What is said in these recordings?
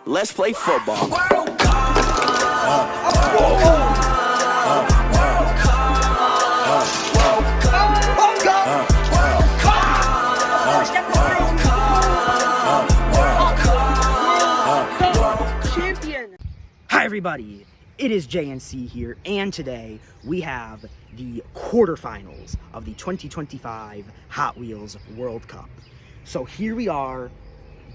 Let's play football. Hi everybody, it is JNC here, and today we have the quarterfinals of the 2025 Hot Wheels World Cup. So here we are,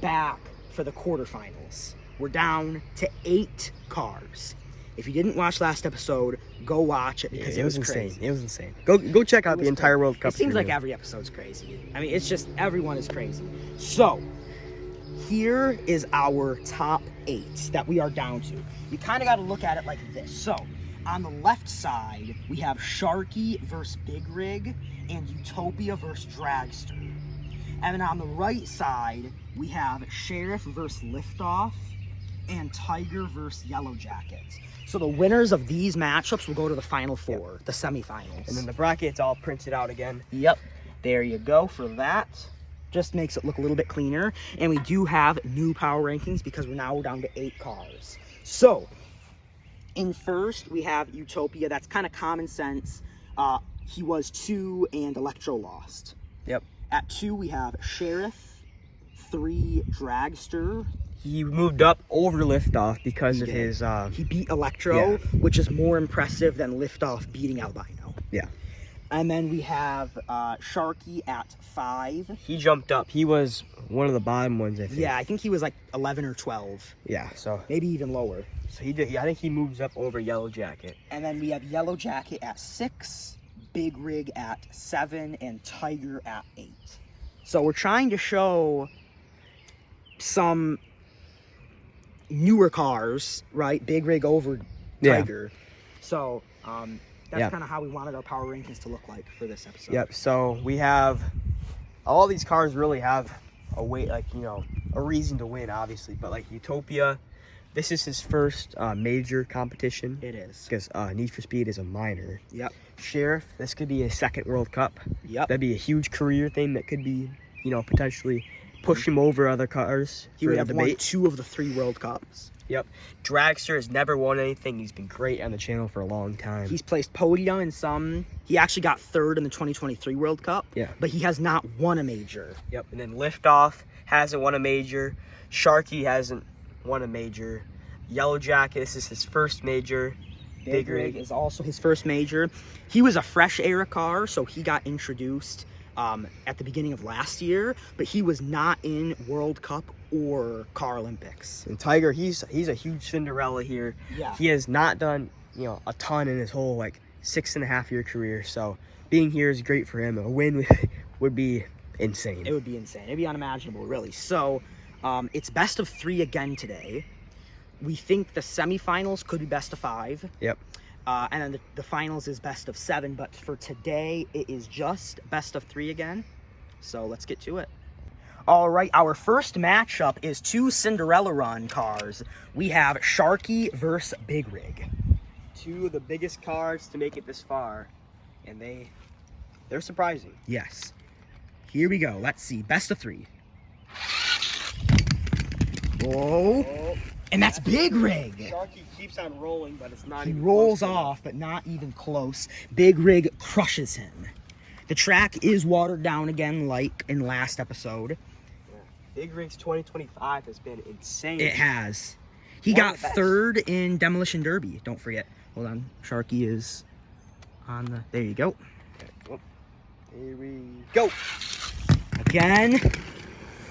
back for the quarterfinals. We're down to 8 cars. If you didn't watch last episode, go watch it because it was insane. crazy. It was insane. Go check out the entire World Cup. It seems like every episode's crazy. I mean, it's just everyone is crazy. So here is our top 8 that we are down to. You kind of got to look at it like this. So on the left side, we have Sharky versus Big Rig and Utopia versus Dragster. And then on the right side, we have Sheriff versus Liftoff and Tiger versus Yellow Jackets. So the winners of these matchups will go to the Final Four, the semifinals. And then the bracket's all printed out again. Yep. There you go for that. Just makes it look a little bit cleaner. And we do have new power rankings because we're now down to 8 cars. So in first, we have Utopia. That's kind of common sense. He was 2 and Electro lost. Yep. At 2, we have Sheriff, 3, Dragster. He moved up over Liftoff because of his... He beat Electro, which is more impressive than Liftoff beating Albino. Yeah. And then we have Sharky at 5. He jumped up. He was one of the bottom ones, I think. Yeah, I think he was like 11 or 12. Yeah, so... Maybe even lower. So he did. I think he moves up over Yellow Jacket. And then we have Yellow Jacket at 6, Big Rig at 7, and Tiger at 8. So we're trying to show some newer cars, right? Big Rig over Tiger. Yeah. So that's kind of how we wanted our power rankings to look like for this episode. Yep. So we have all these cars really have a weight, like, you know, a reason to win, obviously. But like Utopia, this is his first major competition. It is. Because Need for Speed is a minor. Yep. Sheriff, this could be a second World Cup. Yep. That'd be a huge career thing that could be, you know, potentially push him over other cars. He would have won 2 of the 3 World Cups. Yep. Dragster has never won anything. He's been great on the channel for a long time. He's placed podium in some. He actually got 3rd in the 2023 World Cup. Yeah. But he has not won a major. Yep. And then Liftoff hasn't won a major. Sharky hasn't won a major. Yellow Jacket, this is his first major. Big Rig is also his first major. He was a fresh era car, so he got introduced at the beginning of last year, but he was not in World Cup or Car Olympics. And Tiger, he's a huge Cinderella here. Yeah. He has not done, you know, a ton in his whole like 6.5-year career. So being here is great for him. A win would be insane. It would be insane. It'd be unimaginable, really. So it's best of 3 again today. We think the semifinals could be best of 5. Yep. And then the finals is best of 7, but for today, it is just best of 3 again. So let's get to it. All right, our first matchup is 2 Cinderella Run cars. We have Sharky versus Big Rig. 2 of the biggest cars to make it this far, and they're surprising. Yes. Here we go. Let's see. Best of 3. Whoa. Oh. And that's Big Rig. Sharky keeps on rolling, but it's not he even rolls close off, but not even close. Big Rig crushes him. The track is watered down again, like in last episode. Yeah. Big Rig's 2025 has been insane. It has. He got 3rd in Demolition Derby. Don't forget. Hold on. Sharky is on the... There you go. Okay. Well, here we go. Again.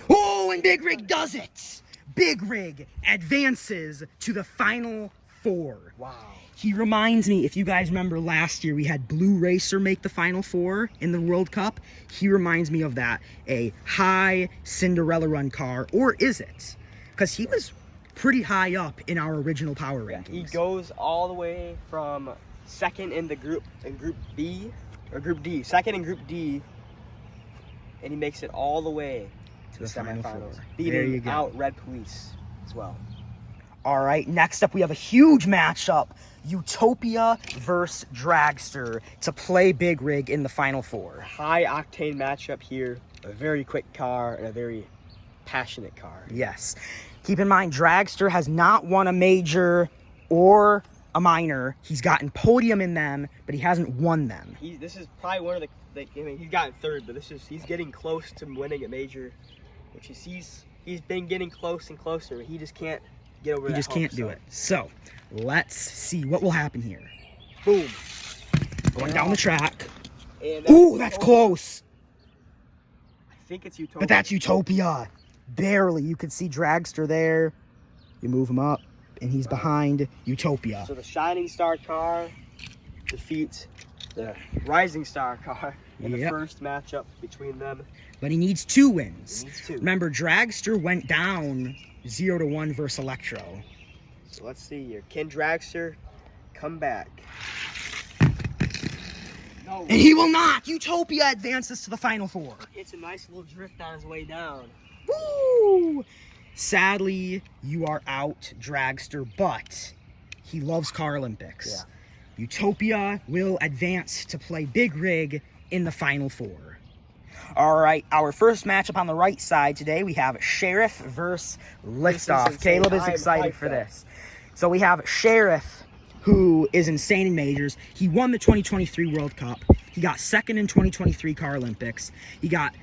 Oh, and Big Rig does it. Big Rig advances to the Final 4. Wow. He reminds me, if you guys remember last year, we had Blue Racer make the Final 4 in the World Cup. He reminds me of that. A high Cinderella Run car, or is it? Because he was pretty high up in our original power rankings. He goes all the way from 2nd in Group B, or Group D. 2nd in Group D, and he makes it all the way to the semifinals, beating out Red Police as well. All right, next up we have a huge matchup. Utopia versus Dragster to play Big Rig in the Final 4. High octane matchup here. A very quick car and a very passionate car. Yes. Keep in mind, Dragster has not won a major or a minor. He's gotten podium in them, but he hasn't won them. This is probably one of I mean, he's gotten third, but he's getting close to winning a major, which he's been getting close and closer. But he just can't get over. He just can't do it. So let's see what will happen here. Boom, going down the track. And ooh, that's close. I think it's Utopia. But that's Utopia. Barely. You could see Dragster there. You move him up, and he's behind Utopia. So the Shining Star car defeats the Rising Star car in the first matchup between them. But he needs 2 wins. He needs 2. Remember, Dragster went down 0-1 versus Electro. So let's see here. Can Dragster come back? No. And he will not. Utopia advances to the Final 4. It's a nice little drift on his way down. Woo! Sadly, you are out, Dragster, but he loves Car Olympics. Yeah. Utopia will advance to play Big Rig in the Final 4. All right, our first matchup on the right side today, we have Sheriff versus Liftoff. Caleb is excited for this. So we have Sheriff, who is insane in majors. He won the 2023 World Cup. He got 2nd in 2023 Car Olympics. He got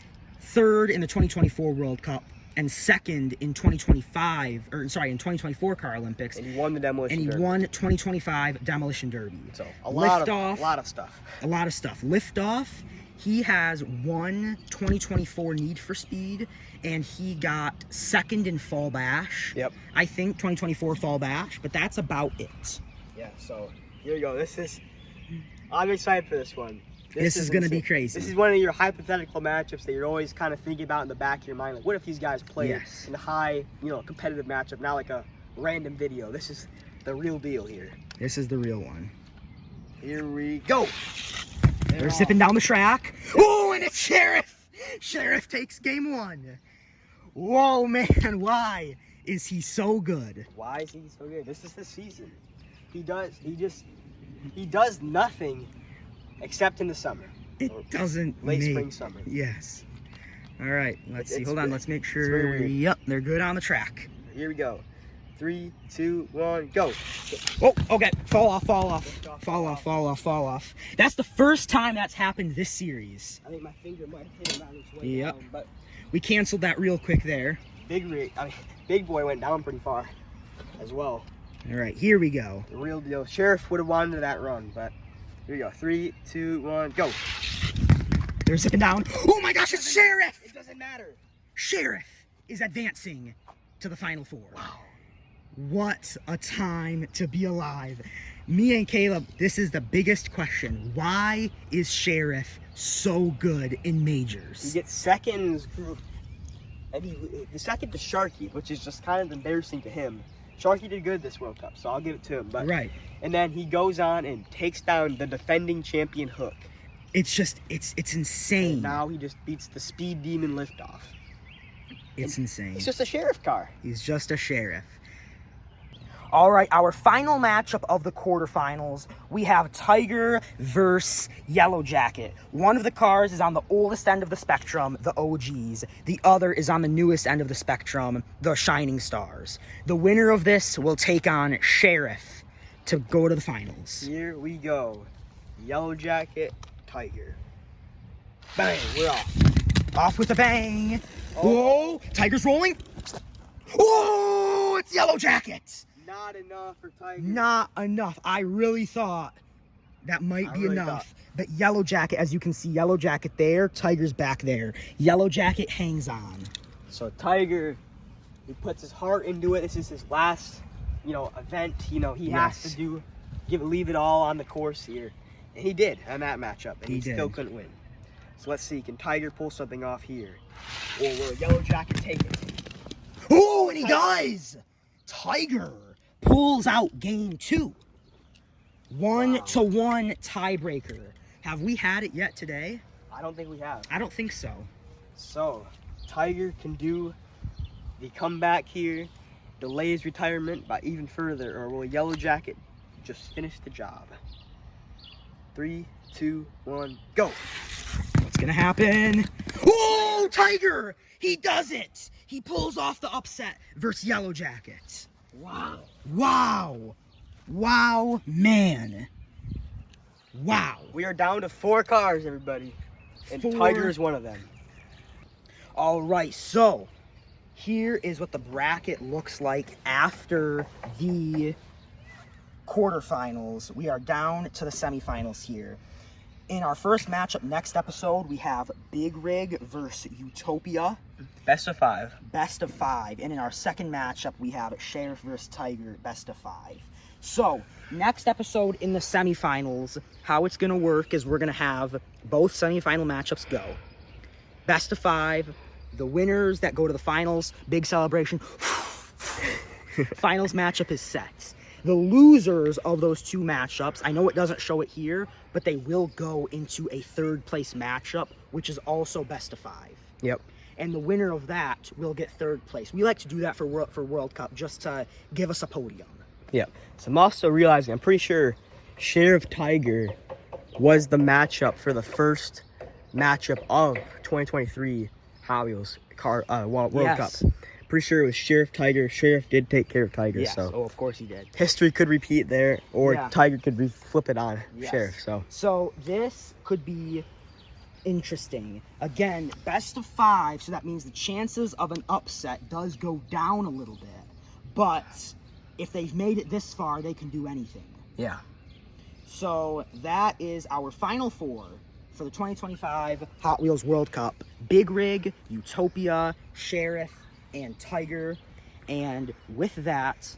3rd in the 2024 World Cup and 2nd in 2024 Car Olympics. And he won the Demolition Derby. And he won 2025 Demolition Derby. So a lot of stuff. A lot of stuff. Liftoff, he has won 2024 Need for Speed, and he got 2nd in Fall Bash. Yep. I think 2024 Fall Bash, but that's about it. Yeah, so here we go. I'm excited for this one. This is going to be crazy. This is one of your hypothetical matchups that you're always kind of thinking about in the back of your mind. Like, what if these guys play in a high, competitive matchup, not like a random video? This is the real deal here. This is the real one. Here we go. They're zipping down the track. Oh, and it's Sheriff. Sheriff takes game 1. Whoa, man, why is he so good? Why is he so good? This is the season. He does nothing except in the summer. It doesn't late spring, summer. Yes. All right, let's see. Hold on, let's make sure. Yep, they're good on the track. Here we go. 3, 2, 1, go. Oh, okay. Fall off. That's the first time that's happened this series. I think my finger might have hit him on its way down, but we canceled that real quick there. Big Boy went down pretty far as well. All right, here we go. The real deal. Sheriff would have wanted that run, but here we go. 3, 2, 1, go. They're zipping down. Oh my gosh, it's Sheriff! It doesn't matter. Sheriff is advancing to the Final 4. Wow. What a time to be alive. Me and Caleb, this is the biggest question. Why is Sheriff so good in majors? He gets 2nd in his group, and the 2nd to Sharky, which is just kind of embarrassing to him. Sharky did good this World Cup, so I'll give it to him. But right. And then he goes on and takes down the defending champion Hook. It's insane. And now he just beats the speed demon Liftoff. It's insane. He's just a Sheriff car. He's just a Sheriff. All right, our final matchup of the quarterfinals, we have Tiger versus Yellow Jacket. One of the cars is on the oldest end of the spectrum, the OGs. The other is on the newest end of the spectrum, the Shining Stars. The winner of this will take on Sheriff to go to the finals. Here we go. Yellow Jacket, Tiger. Bang, we're off. Off with a bang. Oh. Whoa, Tiger's rolling. Whoa, it's Yellow Jacket. Not enough for Tiger. Not enough. I really thought that might be enough. But Yellow Jacket, as you can see, Yellow Jacket there, Tiger's back there. Yellow Jacket hangs on. So Tiger, he puts his heart into it. This is his last, event. He has to leave it all on the course here. And he did on that matchup. And he still couldn't win. So let's see, can Tiger pull something off here? Or will Yellow Jacket take it? Oh, and he does! Tiger pulls out game 2. 1-1 tiebreaker. Have we had it yet today? I don't think we have. I don't think so. So, Tiger can do the comeback here, delay his retirement by even further, or will Yellow Jacket just finish the job? 3, 2, 1, go! What's gonna happen? Oh, Tiger! He does it! He pulls off the upset versus Yellow Jackets. Wow. Wow. Wow, man. Wow. We are down to 4 cars, everybody. And 4. Tiger is one of them. All right, so here is what the bracket looks like after the quarterfinals. We are down to the semifinals here. In our first matchup next episode, we have Big Rig versus Utopia. Best of 5. Best of 5. And in our second matchup, we have Sheriff versus Tiger, best of 5. So, next episode in the semifinals, how it's going to work is we're going to have both semifinal matchups go. Best of 5. The winners that go to the finals, big celebration. Finals matchup is set. The losers of those 2 matchups, I know it doesn't show it here, but they will go into a 3rd place matchup, which is also best of 5. Yep. And the winner of that will get 3rd place. We like to do that for World Cup just to give us a podium. Yep. So I'm also realizing, I'm pretty sure Sheriff Tiger was the matchup for the first matchup of 2023 Hotwheels World Yes. Cup. Pretty sure it was Sheriff Tiger. Sheriff did take care of Tiger, Yes. so Oh, of course he did. history could repeat there, or Yeah. Tiger could flip it on Yes. Sheriff. So this could be interesting. Again, best of 5, so that means the chances of an upset does go down a little bit. But if they've made it this far, they can do anything. Yeah. So that is our final 4 for the 2025 Hot Wheels World Cup. Big Rig, Utopia, Sheriff, and Tiger. And with that,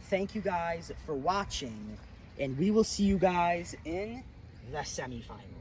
thank you guys for watching, and we will see you guys in the semifinals.